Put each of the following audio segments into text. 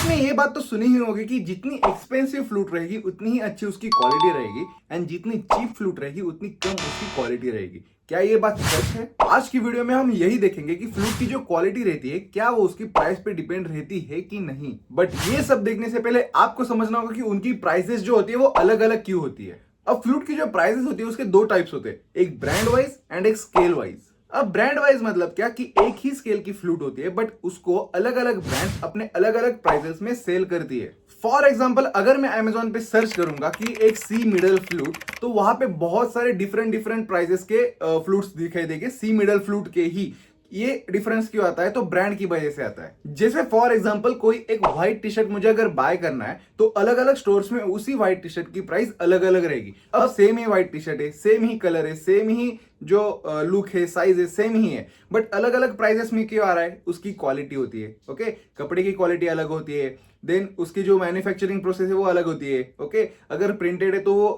आपने ये बात तो सुनी ही होगी कि जितनी एक्सपेंसिव फ्लूट रहेगी उतनी ही अच्छी उसकी क्वालिटी रहेगी एंड जितनी चीप फ्लूट रहेगी उतनी कम उसकी क्वालिटी रहेगी। क्या ये बात सच है? आज की वीडियो में हम यही देखेंगे कि फ्लूट की जो क्वालिटी रहती है क्या वो उसकी प्राइस पे डिपेंड रहती है कि नहीं। बट ये सब देखने से पहले आपको समझना होगा कि उनकी प्राइसेस जो होती है वो अलग अलग क्यों होती है। अब फ्लूट की जो प्राइसेस होती है उसके दो टाइप्स होते हैं, एक ब्रांड वाइज एंड एक स्केल वाइज। अब ब्रांड वाइज मतलब क्या कि एक ही स्केल की फ्लूट होती है बट उसको अलग अलग ब्रांड्स अपने अलग अलग प्राइसेस में सेल करती है। फॉर एग्जाम्पल अगर मैं अमेजोन पे सर्च करूंगा कि एक सी मिडल फ्लूट, तो वहां पे बहुत सारे डिफरेंट डिफरेंट प्राइसेस के फ्लूट्स दिखाई देंगे सी मिडल फ्लूट के ही। ये डिफरेंस क्यों आता है? तो ब्रांड की वजह से आता है। जैसे फॉर एग्जांपल कोई एक व्हाइट टी शर्ट मुझे अगर बाय करना है तो अलग अलग स्टोर्स में उसी व्हाइट टी शर्ट की प्राइस अलग अलग रहेगी। अब सेम ही व्हाइट टी शर्ट है, सेम ही कलर है, सेम ही जो लुक है, साइज है, सेम ही है, बट अलग अलग प्राइसेस में क्यों आ रहा है? उसकी क्वालिटी होती है। ओके, कपड़े की क्वालिटी अलग होती है, देन उसकी जो मैन्युफैक्चरिंग प्रोसेस है वो अलग होती है। ओके, अगर प्रिंटेड है तो वो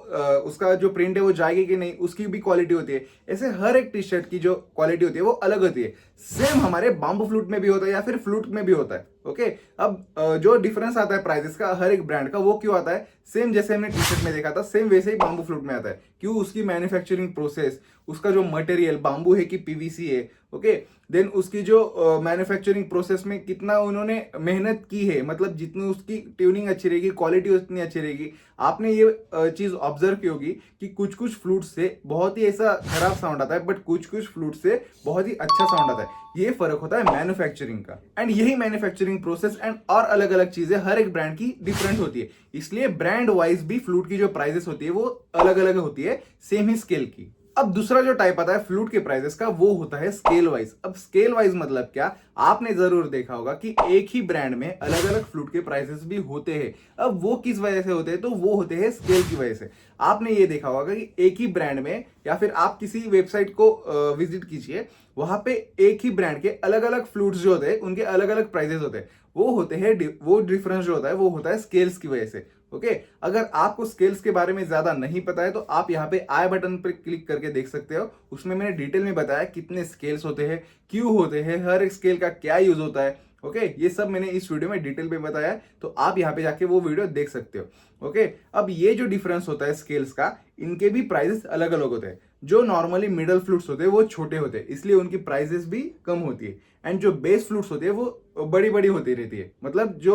उसका जो प्रिंट है वो जाएगी कि नहीं, उसकी भी क्वालिटी होती है। ऐसे हर एक टी शर्ट की जो क्वालिटी होती है वो अलग होती है। सेम हमारे बाम्बू फ्लूट में भी होता है या फिर फ्लूट में भी होता है। ओके, अब जो डिफरेंस आता है प्राइसेस का हर एक ब्रांड का, वो क्यों आता है? सेम जैसे हमने टी शर्ट में देखा था सेम वैसे ही बाम्बू फ्लूट में आता है। क्यों? उसकी मैन्युफैक्चरिंग प्रोसेस, उसका जो मटेरियल बाम्बू है कि पीवीसी है। ओके, देन उसकी जो मैन्युफैक्चरिंग प्रोसेस में कितना उन्होंने मेहनत की है, मतलब जितनी उसकी ट्यूनिंग अच्छी रहेगी क्वालिटी उतनी अच्छी रहेगी। आपने ये चीज ऑब्जर्व की होगी कि कुछ कुछ फ्लूट से बहुत ही ऐसा खराब साउंड आता है बट कुछ कुछ फ्लूट से बहुत ही अच्छा साउंड आता है। ये फर्क होता है मैन्युफैक्चरिंग का। एंड यही मैन्युफैक्चरिंग प्रोसेस एंड और अलग अलग चीजें हर एक ब्रांड की डिफरेंट होती है। इसलिए ब्रांड वाइज भी फ्लूट की जो प्राइसेस होती है वो अलग अलग होती है, सेम ही स्केल की। अब दूसरा जो टाइप आता है फ्लूट के प्राइसेस का वो होता है स्केल वाइज। अब स्केल वाइज मतलब क्या? आपने जरूर देखा होगा कि एक ही ब्रांड में अलग अलग फ्लूट के प्राइसेस भी होते हैं। अब वो किस वजह से होते हैं? तो वो होते हैं स्केल की वजह से। आपने ये देखा होगा कि एक ही ब्रांड में, या फिर आप किसी वेबसाइट को विजिट कीजिए, वहां पे एक ही ब्रांड के अलग अलग फ्लूट्स जो होते हैं उनके अलग अलग प्राइसेस होते हैं। वो होते हैं वो डिफरेंस जो होता है वो होता है स्केल्स की वजह से। ओके, अगर आपको स्केल्स के बारे में ज्यादा नहीं पता है तो आप यहाँ पे आई बटन पर क्लिक करके देख सकते हो। उसमें मैंने डिटेल में बताया कितने स्केल्स होते हैं, क्यों होते हैं, हर एक स्केल का क्या यूज होता है। ओके, ये सब मैंने इस वीडियो में डिटेल में बताया है, तो आप यहाँ पे जाके वो वीडियो देख सकते हो। ओके, अब ये जो डिफरेंस होता है स्केल्स का, इनके भी प्राइसेस अलग अलग होते हैं। जो नॉर्मली मिडल फ्लूट्स होते हैं वो छोटे होते हैं, इसलिए उनकी प्राइसेस भी कम होती है। एंड जो बेस फ्लूट्स होते हैं वो बड़ी बड़ी होती रहती है। मतलब जो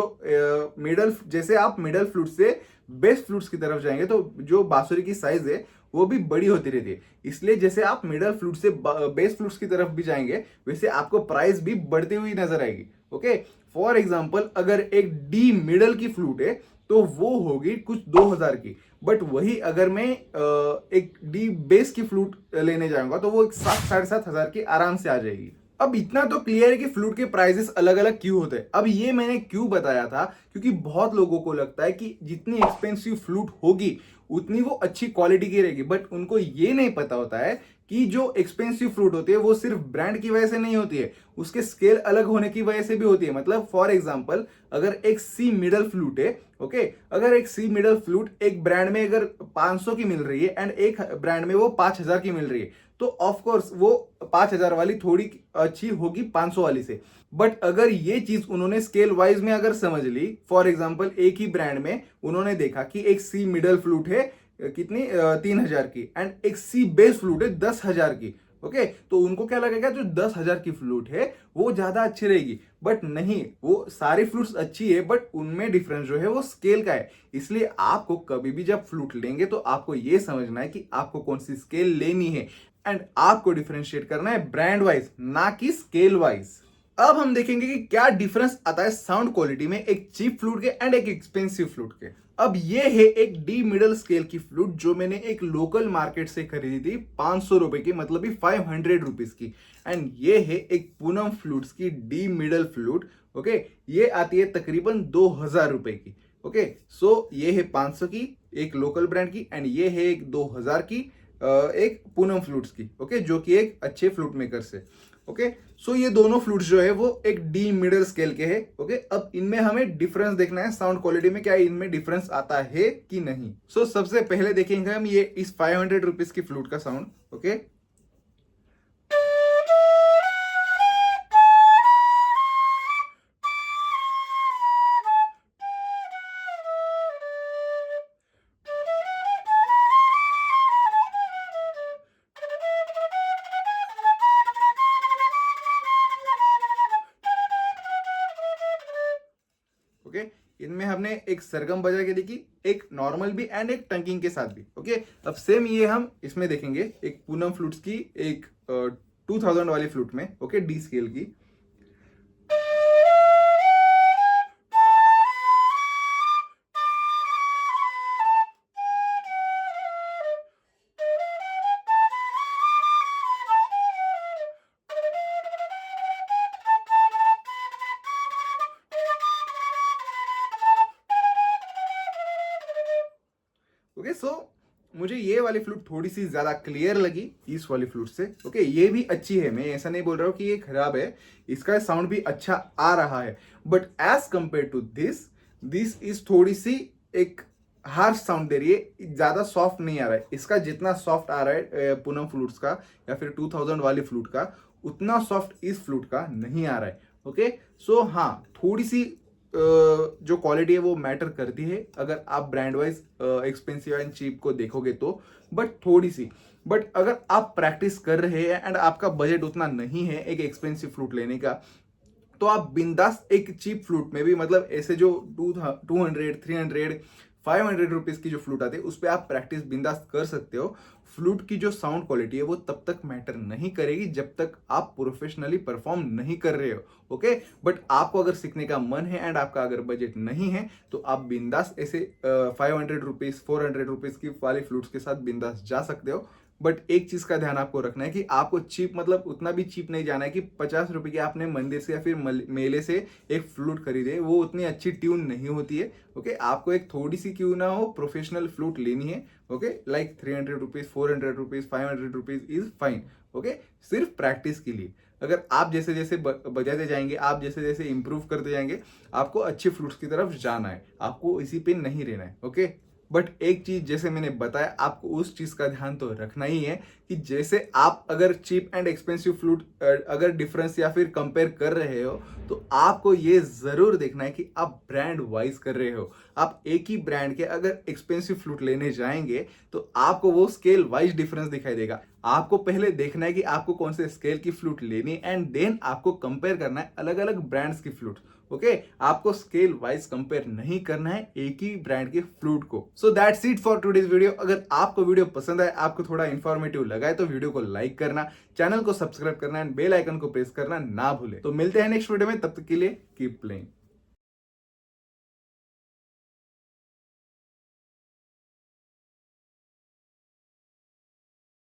मिडल, जैसे आप मिडल फ्लूट से बेस फ्लूट्स की तरफ जाएंगे तो जो बांसुरी की साइज है वो भी बड़ी होती रहती है। इसलिए जैसे आप मिडल फ्लूट से बेस फ्लूट्स की तरफ भी जाएंगे वैसे आपको प्राइस भी बढ़ती हुई नजर आएगी। ओके, फॉर एग्जाम्पल अगर एक डी मिडल की फ्लूट है तो वो होगी कुछ 2000 की, बट वही अगर मैं एक डी बेस की फ्लूट लेने जाऊंगा तो वो 7-7,500 की आराम से आ जाएगी। अब इतना तो क्लियर है कि फ्लूट के प्राइसेस अलग अलग क्यों होते हैं। अब ये मैंने क्यों बताया था, क्योंकि बहुत लोगों को लगता है कि जितनी एक्सपेंसिव फ्लूट होगी उतनी वो अच्छी क्वालिटी की रहेगी, बट उनको ये नहीं पता होता है कि जो एक्सपेंसिव फ्लूट होती है वो सिर्फ ब्रांड की वजह से नहीं होती है, उसके स्केल अलग होने की वजह से भी होती है। मतलब फॉर एग्जांपल अगर एक सी मिडल फ्लूट है, ओके, अगर एक सी मिडल फ्लूट एक ब्रांड में अगर 500 की मिल रही है एंड एक ब्रांड में वो 5000 की मिल रही है, तो ऑफ कोर्स वो 5000 वाली थोड़ी अच्छी होगी 500 वाली से। बट अगर ये चीज उन्होंने स्केल वाइज में अगर समझ ली, फॉर एग्जांपल एक ही ब्रांड में उन्होंने देखा कि एक सी मिडल फ्लूट है कितनी 3000 की एंड एक सी बेस फ्लूट है 10,000 की। ओके, तो उनको क्या लगेगा जो 10,000 की फ्लूट है वो ज्यादा अच्छी रहेगी, बट नहीं, वो सारी फ्लूट्स अच्छी है बट उनमें डिफरेंस जो है वो स्केल का है। इसलिए आपको कभी भी जब फ्लूट लेंगे तो आपको ये समझना है कि आपको कौन सी स्केल लेनी है एंड आपको डिफरेंशिएट करना है ब्रांड वाइज, ना कि स्केल वाइज। अब हम देखेंगे कि क्या डिफरेंस आता है साउंड क्वालिटी में एक चीप फ्लूट के एंड एक एक्सपेंसिव फ्लूट के। अब ये है एक डी मिडल स्केल की फ्लूट जो मैंने एक लोकल मार्केट से खरीदी थी 500 रुपए की, मतलब 500 रुपीज की। एंड ये है एक पूनम फ्लूट्स की डी मिडल फ्लूट। ओके, ये आती है तकरीबन 2000 रुपए की। ओके, सो ये है 500 की एक लोकल ब्रांड की एंड ये है एक 2000 की एक पूनम फ्लूट्स की। ओके, जो कि एक अच्छे फ्लूट मेकर से। ओके, सो ये दोनों फ्लूट्स जो है वो एक डी मिडल स्केल के हैं। ओके, अब इनमें हमें डिफरेंस देखना है साउंड क्वालिटी में, क्या इनमें डिफरेंस आता है कि नहीं। सो सबसे पहले देखेंगे हम ये इस 500 रुपीज की फ्लूट का साउंड। Okay, okay. इनमें हमने एक सरगम बजा के देखी, एक नॉर्मल भी एंड एक टंकिंग के साथ भी। ओके, अब सेम ये हम इसमें देखेंगे एक पूनम फ्लूट्स की, एक 2000 वाली फ्लूट में, ओके, डी स्केल की। ओके, सो मुझे ये वाली फ्लूट थोड़ी सी ज्यादा क्लियर लगी इस वाली फ्लूट से। ओके, ये भी अच्छी है, मैं ऐसा नहीं बोल रहा हूँ कि ये खराब है, इसका साउंड भी अच्छा आ रहा है, but as compare to this is थोड़ी सी एक हार्श साउंड दे रही है, ज्यादा सॉफ्ट नहीं आ रहा है। इसका जितना सॉफ्ट आ रहा है पूनम फ्लूट्स का या फिर 2000 वाली फ्लूट का, उतना सॉफ्ट इस फ्लूट का नहीं आ रहा है। ओके, सो हाँ, थोड़ी सी जो क्वालिटी है वो मैटर करती है अगर आप brand wise expensive and cheap को देखोगे तो, बट थोड़ी सी। बट अगर आप प्रैक्टिस कर रहे हैं एंड आपका बजट उतना नहीं है एक एक्सपेंसिव फ्लूट लेने का, तो आप बिंदास एक चीप फ्लूट में भी, मतलब ऐसे जो 200 300 500 रुपीज की जो फ्लूट आती है उस पर आप प्रैक्टिस बिंदास कर सकते हो। फ्लूट की जो साउंड क्वालिटी है वो तब तक मैटर नहीं करेगी जब तक आप प्रोफेशनली परफॉर्म नहीं कर रहे हो। ओके, बट आपको अगर सीखने का मन है एंड आपका अगर बजट नहीं है तो आप बिंदास ऐसे 500 रुपीज 400 रुपीज की वाली फ्लूट्स के साथ बिंदास जा सकते हो। बट एक चीज का ध्यान आपको रखना है कि आपको चीप, मतलब उतना भी चीप नहीं जाना है कि 50 रुपए की आपने मंदिर से या फिर मेले से एक फ्लूट खरीदे, वो उतनी अच्छी ट्यून नहीं होती है। ओके, आपको एक थोड़ी सी क्यों ना हो प्रोफेशनल फ्लूट लेनी है। Okay, like 300 rupees 400 rupees 500 rupees is fine. Okay, सिर्फ प्रैक्टिस के लिए। अगर आप जैसे जैसे बजाते जाएंगे, आप जैसे जैसे इंप्रूव करते जाएंगे, आपको अच्छे फ्लूट्स की तरफ जाना है, आपको इसी पे नहीं रहना है। ओके, बट एक चीज जैसे मैंने बताया, आपको उस चीज का ध्यान तो रखना ही है कि जैसे आप अगर चीप एंड एक्सपेंसिव फ्लूट अगर डिफरेंस या फिर कंपेयर कर रहे हो, तो आपको ये जरूर देखना है कि आप ब्रांड वाइज कर रहे हो। आप एक ही ब्रांड के अगर एक्सपेंसिव फ्लूट लेने जाएंगे तो आपको वो स्केल वाइज डिफरेंस दिखाई देगा। आपको पहले देखना है कि आपको कौन से स्केल की फ्लूट लेनी है एंड देन आपको कंपेयर करना है अलग अलग ब्रांड्स की फ्लूट। ओके, आपको स्केल वाइज कंपेयर नहीं करना है एक ही ब्रांड के फ्लूट को। So that's it for today's video. अगर आपको वीडियो पसंद आए, आपको थोड़ा इंफॉर्मेटिव लगा है, तो वीडियो को लाइक करना, चैनल को सब्सक्राइब करना एंड बेल आइकन को प्रेस करना ना भूले। तो मिलते हैं नेक्स्ट वीडियो में, तब तक के लिए कीप प्लेइंग।